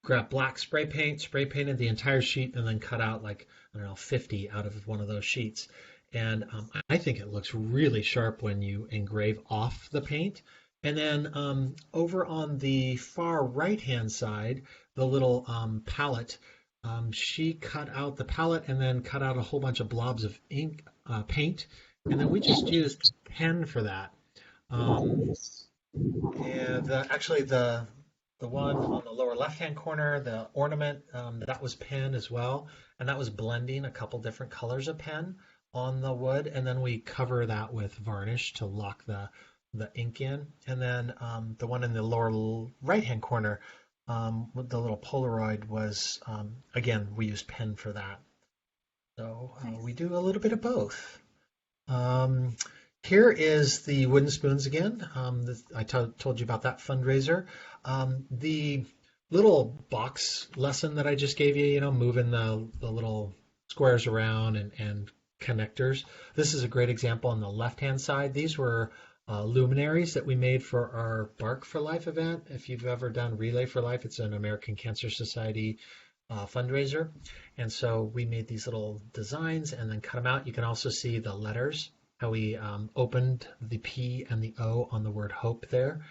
grabbed black spray painted the entire sheet, and then cut out 50 out of one of those sheets. And I think it looks really sharp when you engrave off the paint. And then over on the far right-hand side, the little palette, she cut out the palette and then cut out a whole bunch of blobs of ink, paint. And then we just used pen for that. And actually the The one on the lower left-hand corner, the ornament, that was pen as well, and that was blending a couple different colors of pen on the wood, and then we cover that with varnish to lock the ink in. And then the one in the lower right-hand corner, with the little Polaroid was, again, we used pen for that. So
Nice.
we do a little bit of both. Um, Here is the wooden spoons again. I told you about that fundraiser. The little box lesson that I just gave you, moving the little squares around and connectors. This is a great example on the left-hand side. These were luminaries that we made for our Bark for Life event. If you've ever done Relay for Life, it's an American Cancer Society fundraiser. And so we made these little designs and then cut them out. You can also see the letters, how we opened the P and the O on the word hope there.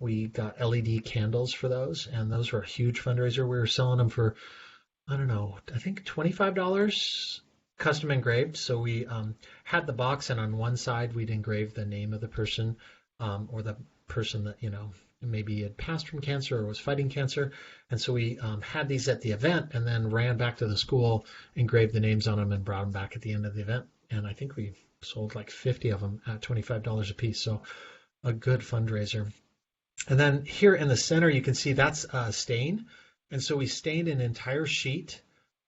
We got LED candles for those, and those were a huge fundraiser. We were selling them for, I don't know, I think $25 custom engraved. So we had the box, and on one side we'd engrave the name of the person, or the person that, maybe had passed from cancer or was fighting cancer. And so we had these at the event and then ran back to the school, engraved the names on them, and brought them back at the end of the event. And I think we sold like 50 of them at $25 a piece. So a good fundraiser. And then here in the center, you can see that's stain. And so we stained an entire sheet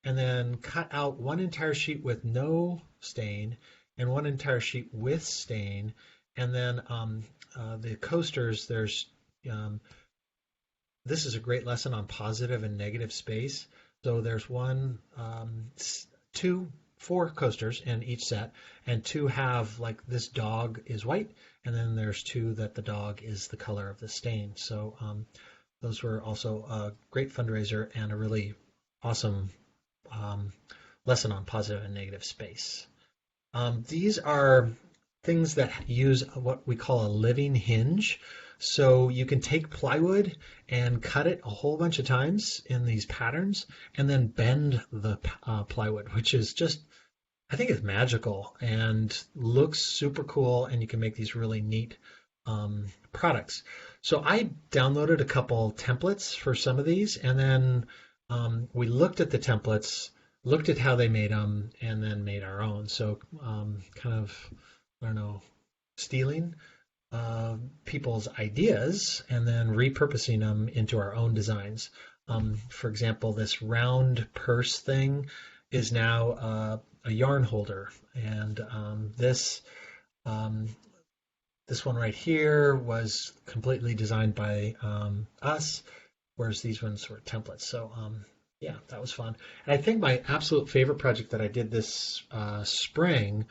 and then cut out one entire sheet with no stain and one entire sheet with stain. And then the coasters, this is a great lesson on positive and negative space. So there's four coasters in each set, and two have like this dog is white, and then there's two that the dog is the color of the stain. So those were also a great fundraiser and a really awesome lesson on positive and negative space. These are things that use what we call a living hinge. So you can take plywood and cut it a whole bunch of times in these patterns and then bend the plywood, which is just, I think it's magical and looks super cool, and you can make these really neat products. So I downloaded a couple templates for some of these, and then we looked at the templates, looked at how they made them, and then made our own. So kind of, I don't know, stealing people's ideas and then repurposing them into our own designs. For example, this round purse thing is now a yarn holder, and this one right here was completely designed by us, whereas these ones were templates. So yeah, that was fun. And I think my absolute favorite project that I did this spring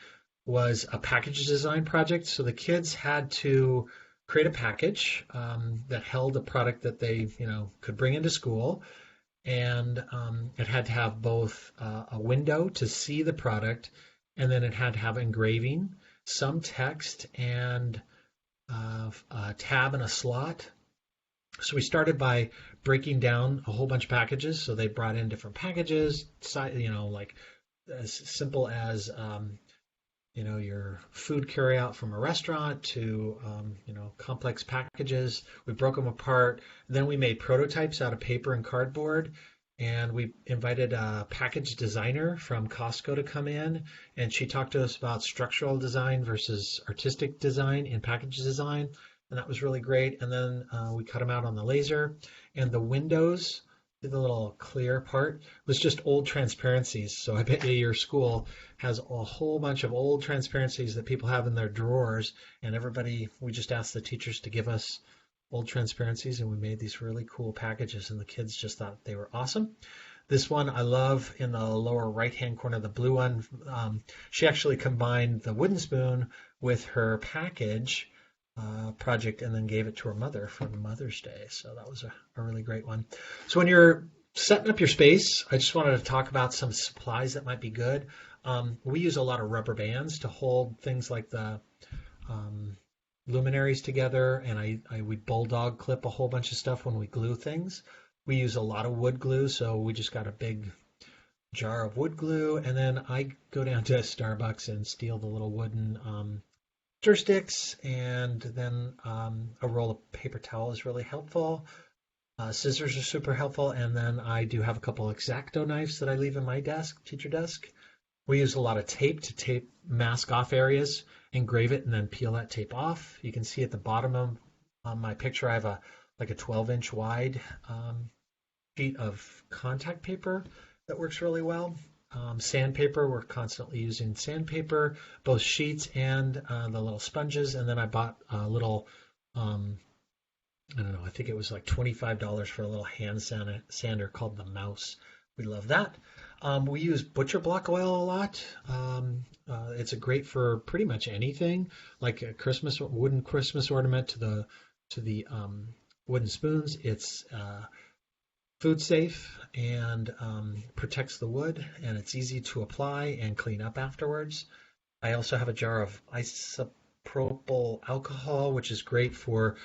was a package design project. So the kids had to create a package that held a product that they, could bring into school, and it had to have both a window to see the product, and then it had to have engraving, some text, and a tab and a slot. So we started by breaking down a whole bunch of packages. So they brought in different packages, like as simple as your food carryout from a restaurant to, complex packages. We broke them apart. Then we made prototypes out of paper and cardboard. And we invited a package designer from Costco to come in. And she talked to us about structural design versus artistic design in package design. And that was really great. And then we cut them out on the laser. And the windows, the little clear part, was just old transparencies. So I bet you your school has a whole bunch of old transparencies that people have in their drawers, and we just asked the teachers to give us old transparencies, and we made these really cool packages, and the kids just thought they were awesome. This one I love in the lower right-hand corner, the blue one. She actually combined the wooden spoon with her package project and then gave it to her mother for Mother's Day. So that was a really great one. So when you're setting up your space, I just wanted to talk about some supplies that might be good. We use a lot of rubber bands to hold things like the luminaries together, and we bulldog clip a whole bunch of stuff when we glue things. We use a lot of wood glue, so we just got a big jar of wood glue, and then I go down to Starbucks and steal the little wooden stir sticks, and then a roll of paper towel is really helpful. Scissors are super helpful, and then I do have a couple X-Acto knives that I leave in my desk, teacher desk. We use a lot of tape to tape mask off areas, engrave it, and then peel that tape off. You can see at the bottom of my picture, I have like a 12-inch wide sheet of contact paper that works really well. Sandpaper, we're constantly using sandpaper, both sheets and the little sponges. And then I bought a little, I don't know, I think it was like $25 for a little hand sander called the Mouse. We love that. We use butcher block oil a lot. It's great for pretty much anything, like a wooden Christmas ornament to the wooden spoons. It's food safe and protects the wood, and it's easy to apply and clean up afterwards. I also have a jar of isopropyl alcohol, which is great for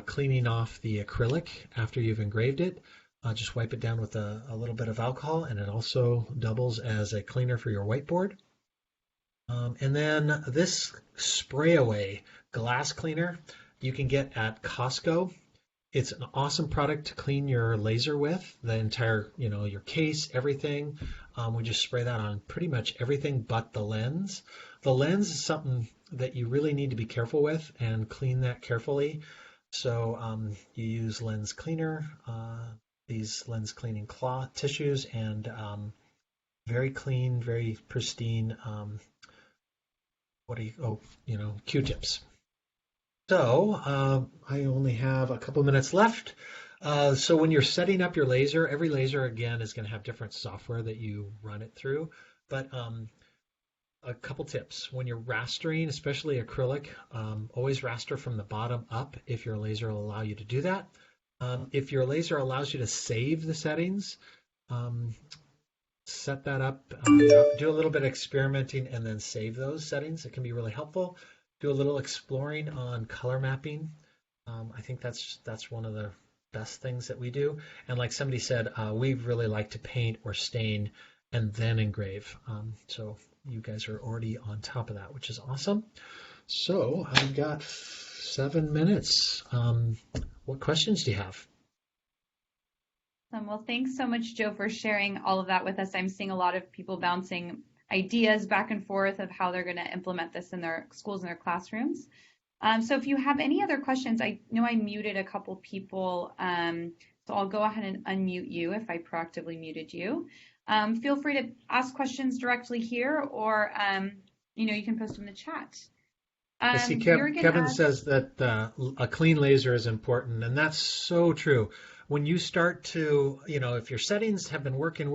cleaning off the acrylic after you've engraved it. Just wipe it down with a little bit of alcohol, and it also doubles as a cleaner for your whiteboard. And then this spray away glass cleaner you can get at Costco. It's an awesome product to clean your laser with, the entire, your case, everything. We just spray that on pretty much everything but the lens. The lens is something that you really need to be careful with and clean that carefully. So you use lens cleaner, these lens cleaning cloth tissues, and very clean, very pristine, Q-tips. So I only have a couple minutes left. So when you're setting up your laser, every laser, again, is going to have different software that you run it through. But a couple tips. When you're rastering, especially acrylic, always raster from the bottom up if your laser will allow you to do that. If your laser allows you to save the settings, set that up, do a little bit of experimenting and then save those settings. It can be really helpful. Do a little exploring on color mapping. I think that's one of the best things that we do. And like somebody said, we really like to paint or stain and then engrave. So you guys are already on top of that, which is awesome. So I've got 7 minutes. What questions do you have?
Well, thanks so much, Joe, for sharing all of that with us. I'm seeing a lot of people bouncing ideas back and forth of how they're going to implement this in their schools and their classrooms. So if you have any other questions, I know I muted a couple people, so I'll go ahead and unmute you if I proactively muted you. Feel free to ask questions directly here, or you can post in the chat.
I see Kevin says that a clean laser is important, and that's so true. When you start to, if your settings have been working,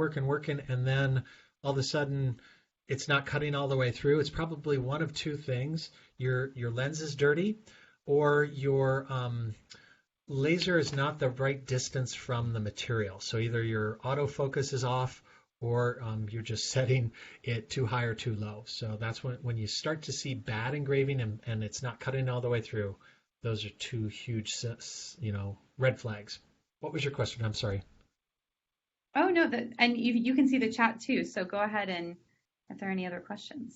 and then all of a sudden it's not cutting all the way through, it's probably one of two things. Your lens is dirty, or your laser is not the right distance from the material. So either your autofocus is off, or you're just setting it too high or too low. So that's when you start to see bad engraving and it's not cutting all the way through. Those are two huge, red flags. What was your question? I'm sorry.
Oh, no, and you can see the chat too. So go ahead, and if there are any other questions.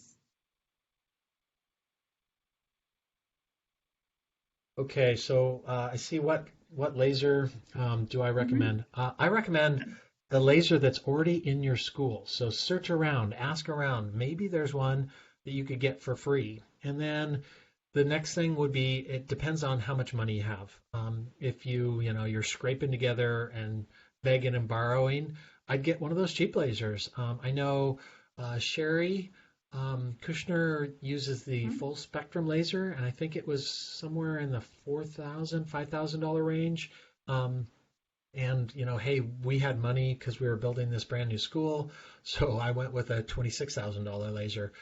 Okay, so I see what laser do I recommend? I recommend the laser that's already in your school. So search around, ask around. Maybe there's one that you could get for free. And then the next thing would be, it depends on how much money you have. If you're scraping together and begging and borrowing, I'd get one of those cheap lasers. I know Sherry Kushner uses the full spectrum laser, and I think it was somewhere in the $4,000, $5,000 range. And, hey, we had money because we were building this brand new school, so I went with a $26,000 laser.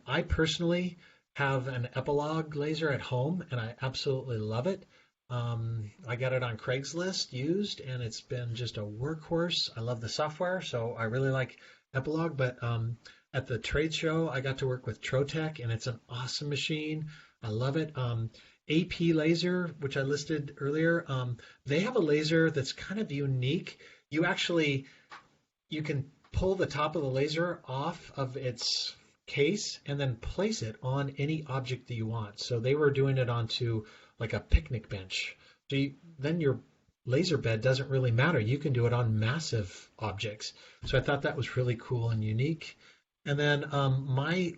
I personally have an Epilogue laser at home, and I absolutely love it. I got it on Craigslist used, and it's been just a workhorse. I love the software, so I really like Epilogue. But at the trade show, I got to work with Trotec, and it's an awesome machine. I love it. AP laser, which I listed earlier, they have a laser that's kind of unique. You can pull the top of the laser off of its case and then place it on any object that you want. So they were doing it onto like a picnic bench. Then your laser bed doesn't really matter. You can do it on massive objects. So I thought that was really cool and unique. And then my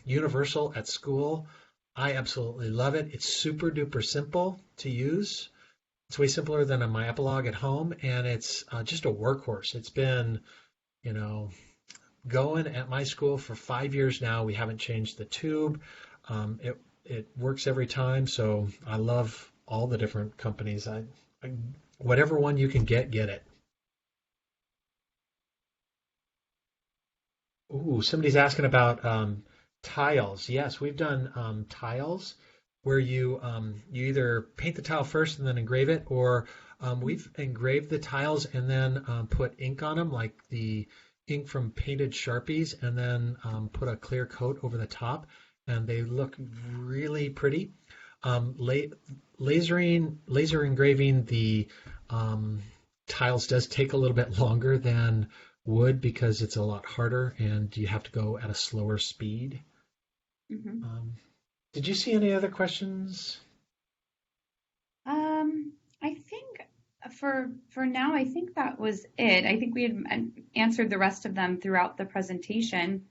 universal at school, I absolutely love it. It's super duper simple to use. It's way simpler than my epilogue at home, and it's just a workhorse. It's been, you know, going at my school for 5 years now. We haven't changed the tube. It works every time, so I love all the different companies. Whatever one you can get it. Ooh, somebody's asking about tiles. Yes, we've done tiles where you either paint the tile first and then engrave it, or we've engraved the tiles and then put ink on them, like the ink from painted Sharpies, and then put a clear coat over the top, and they look really pretty. Laser engraving the tiles does take a little bit longer than wood because it's a lot harder and you have to go at a slower speed.
Mm-hmm.
Did you see any other questions?
I think for now, I think that was it. I think we had answered the rest of them throughout the presentation.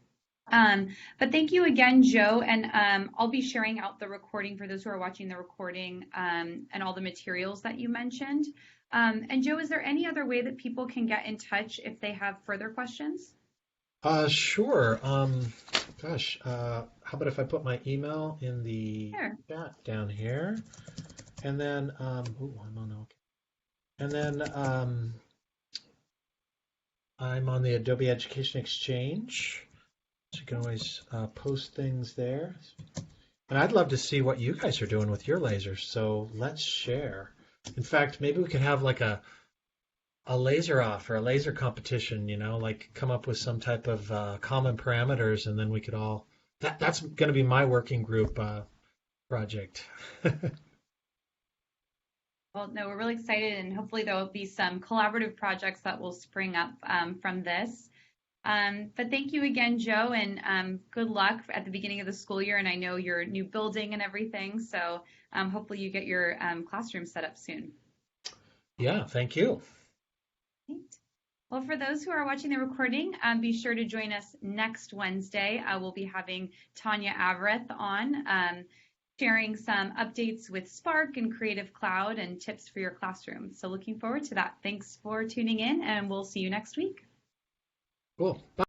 But thank you again, Joe, and I'll be sharing out the recording for those who are watching the recording and all the materials that you mentioned. And Joe, is there any other way that people can get in touch if they have further questions?
Sure. How about if I put my email in the
Sure.
chat down here, and then, I'm on OK. And then I'm on the Adobe Education Exchange, so you can always post things there. And I'd love to see what you guys are doing with your lasers, so let's share. In fact, maybe we could have like a laser off or a laser competition, like come up with some type of common parameters, and then we could all, that's going to be my working group project.
Well, no, we're really excited, and hopefully there will be some collaborative projects that will spring up from this. But thank you again, Joe, and good luck at the beginning of the school year. And I know your new building and everything, so hopefully you get your classroom set up soon.
Yeah, thank you.
Great. Well, for those who are watching the recording, be sure to join us next Wednesday. We'll be having Tanya Avereth on, sharing some updates with Spark and Creative Cloud and tips for your classroom. So looking forward to that. Thanks for tuning in, and we'll see you next week.
Cool. Bye.